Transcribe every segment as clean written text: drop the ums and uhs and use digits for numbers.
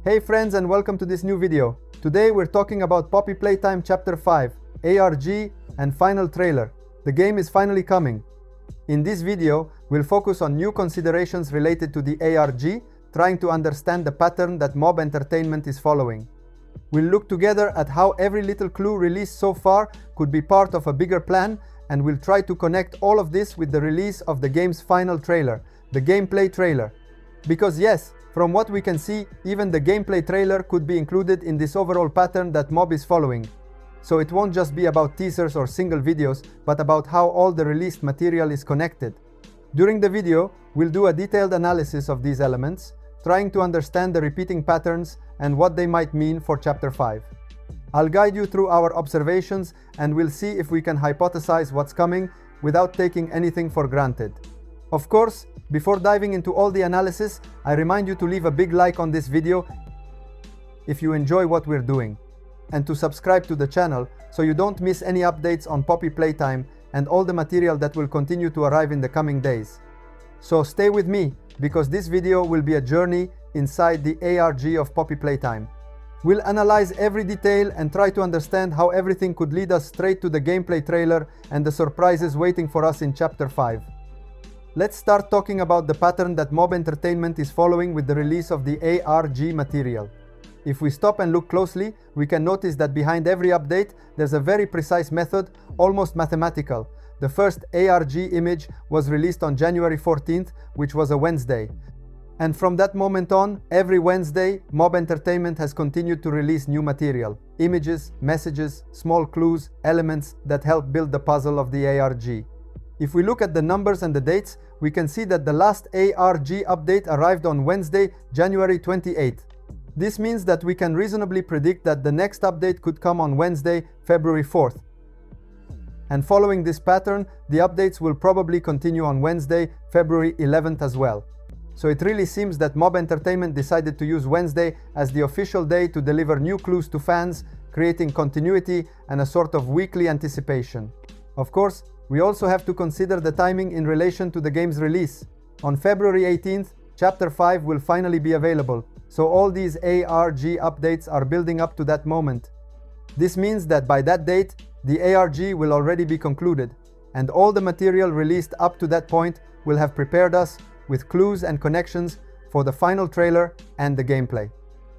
Hey friends, and welcome to this new video. Today we're talking about Poppy Playtime Chapter 5, ARG, and final trailer. The game is finally coming. In this video, we'll focus on new considerations related to the ARG, trying to understand the pattern that Mob Entertainment is following. We'll look together at how every little clue released so far could be part of a bigger plan, and we'll try to connect all of this with the release of the game's final trailer, the gameplay trailer. Because yes, from what we can see, even the gameplay trailer could be included in this overall pattern that Mob is following. So it won't just be about teasers or single videos, but about how all the released material is connected. During the video, we'll do a detailed analysis of these elements, trying to understand the repeating patterns and what they might mean for Chapter 5. I'll guide you through our observations, and we'll see if we can hypothesize what's coming without taking anything for granted. Of course, before diving into all the analysis, I remind you to leave a big like on this video if you enjoy what we're doing, and to subscribe to the channel so you don't miss any updates on Poppy Playtime and all the material that will continue to arrive in the coming days. So stay with me, because this video will be a journey inside the ARG of Poppy Playtime. We'll analyze every detail and try to understand how everything could lead us straight to the gameplay trailer and the surprises waiting for us in Chapter 5. Let's start talking about the pattern that Mob Entertainment is following with the release of the ARG material. If we stop and look closely, we can notice that behind every update, there's a very precise method, almost mathematical. The first ARG image was released on January 14th, which was a Wednesday. And from that moment on, every Wednesday, Mob Entertainment has continued to release new material. Images, messages, small clues, elements that help build the puzzle of the ARG. If we look at the numbers and the dates, we can see that the last ARG update arrived on Wednesday, January 28th. This means that we can reasonably predict that the next update could come on Wednesday, February 4th. And following this pattern, the updates will probably continue on Wednesday, February 11th as well. So it really seems that Mob Entertainment decided to use Wednesday as the official day to deliver new clues to fans, creating continuity and a sort of weekly anticipation. Of course, we also have to consider the timing in relation to the game's release. On February 18th, Chapter 5 will finally be available, so all these ARG updates are building up to that moment. This means that by that date, the ARG will already be concluded, and all the material released up to that point will have prepared us with clues and connections for the final trailer and the gameplay.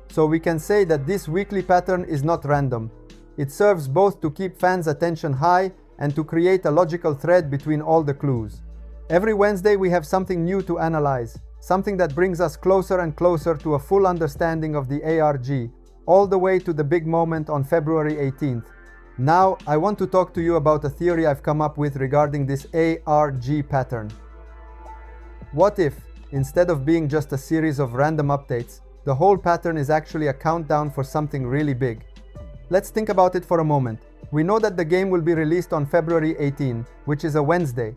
So we can say that this weekly pattern is not random. It serves both to keep fans' attention high and to create a logical thread between all the clues. Every Wednesday we have something new to analyze, something that brings us closer and closer to a full understanding of the ARG, all the way to the big moment on February 18th. Now, I want to talk to you about a theory I've come up with regarding this ARG pattern. What if, instead of being just a series of random updates, the whole pattern is actually a countdown for something really big? Let's think about it for a moment. We know that the game will be released on February 18, which is a Wednesday.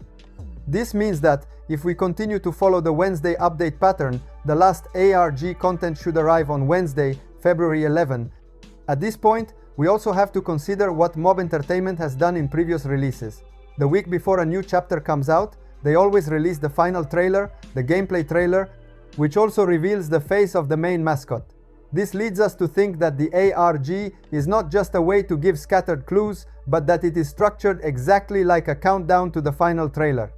This means that if we continue to follow the Wednesday update pattern, the last ARG content should arrive on Wednesday, February 11. At this point, we also have to consider what Mob Entertainment has done in previous releases. The week before a new chapter comes out, they always release the final trailer, the gameplay trailer, which also reveals the face of the main mascot. This leads us to think that the ARG is not just a way to give scattered clues, but that it is structured exactly like a countdown to the final trailer.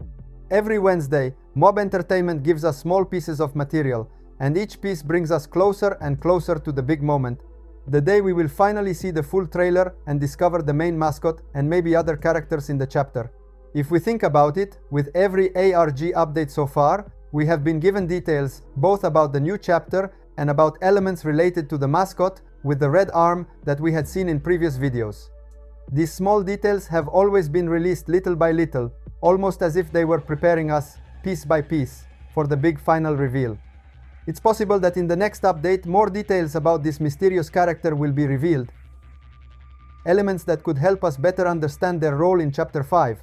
Every Wednesday, Mob Entertainment gives us small pieces of material, and each piece brings us closer and closer to the big moment, the day we will finally see the full trailer and discover the main mascot and maybe other characters in the chapter. If we think about it, with every ARG update so far, we have been given details both about the new chapter and about elements related to the mascot with the red arm that we had seen in previous videos. These small details have always been released little by little, almost as if they were preparing us, piece by piece, for the big final reveal. It's possible that in the next update, more details about this mysterious character will be revealed. Elements that could help us better understand their role in Chapter 5.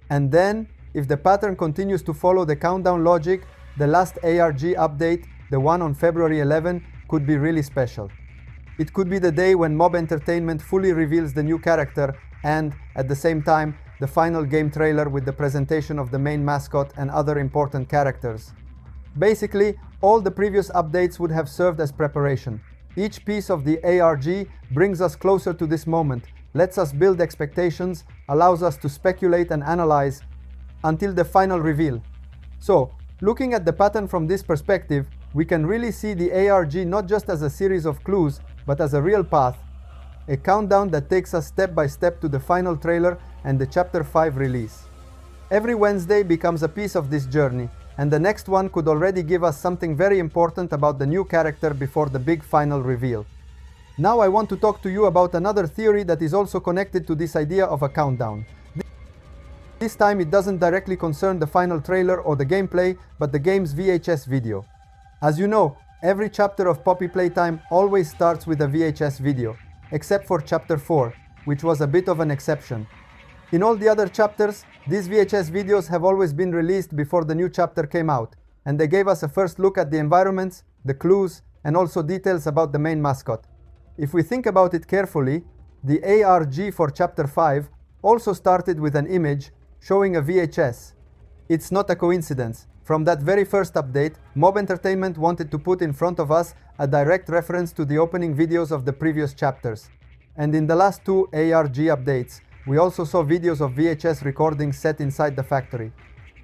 And then, if the pattern continues to follow the countdown logic, the last ARG update, the one on February 11, could be really special. It could be the day when Mob Entertainment fully reveals the new character and, at the same time, the final game trailer with the presentation of the main mascot and other important characters. Basically, all the previous updates would have served as preparation. Each piece of the ARG brings us closer to this moment, lets us build expectations, allows us to speculate and analyze until the final reveal. So, looking at the pattern from this perspective, we can really see the ARG not just as a series of clues, but as a real path, a countdown that takes us step by step to the final trailer and the Chapter 5 release. Every Wednesday becomes a piece of this journey, and the next one could already give us something very important about the new character before the big final reveal. Now I want to talk to you about another theory that is also connected to this idea of a countdown. This time it doesn't directly concern the final trailer or the gameplay, but the game's VHS video. As you know, every chapter of Poppy Playtime always starts with a VHS video, except for Chapter 4, which was a bit of an exception. In all the other chapters, these VHS videos have always been released before the new chapter came out, and they gave us a first look at the environments, the clues, and also details about the main mascot. If we think about it carefully, the ARG for Chapter 5 also started with an image showing a VHS. It's not a coincidence. From that very first update, Mob Entertainment wanted to put in front of us a direct reference to the opening videos of the previous chapters. And in the last two ARG updates, we also saw videos of VHS recordings set inside the factory.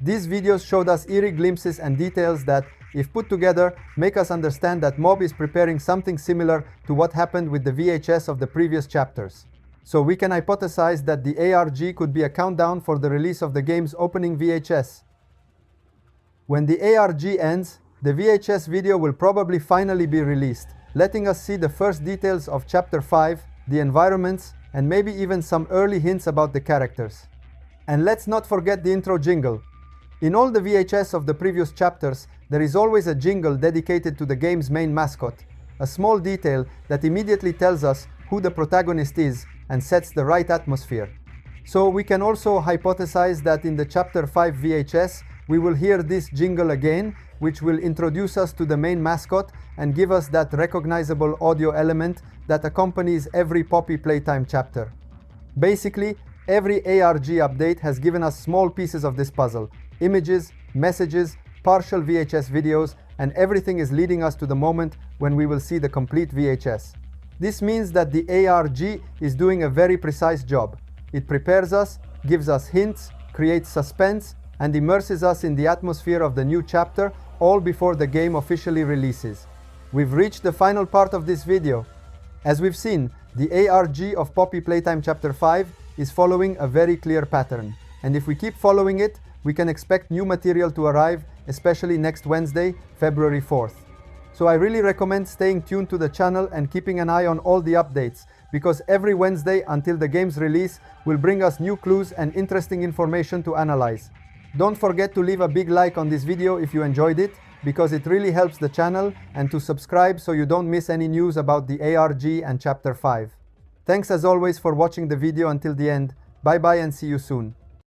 These videos showed us eerie glimpses and details that, if put together, make us understand that Mob is preparing something similar to what happened with the VHS of the previous chapters. So we can hypothesize that the ARG could be a countdown for the release of the game's opening VHS. When the ARG ends, the VHS video will probably finally be released, letting us see the first details of Chapter 5, the environments, and maybe even some early hints about the characters. And let's not forget the intro jingle. In all the VHS of the previous chapters, there is always a jingle dedicated to the game's main mascot, a small detail that immediately tells us who the protagonist is and sets the right atmosphere. So we can also hypothesize that in the Chapter 5 VHS, we will hear this jingle again, which will introduce us to the main mascot and give us that recognizable audio element that accompanies every Poppy Playtime chapter. Basically, every ARG update has given us small pieces of this puzzle: images, messages, partial VHS videos, and everything is leading us to the moment when we will see the complete VHS. This means that the ARG is doing a very precise job. It prepares us, gives us hints, creates suspense, and immerses us in the atmosphere of the new chapter, all before the game officially releases. We've reached the final part of this video. As we've seen, the ARG of Poppy Playtime Chapter 5 is following a very clear pattern, and if we keep following it, we can expect new material to arrive, especially next Wednesday, February 4th. So I really recommend staying tuned to the channel and keeping an eye on all the updates, because every Wednesday until the game's release will bring us new clues and interesting information to analyze. Don't forget to leave a big like on this video if you enjoyed it, because it really helps the channel, and to subscribe so you don't miss any news about the ARG and Chapter 5. Thanks as always for watching the video until the end. Bye bye and see you soon.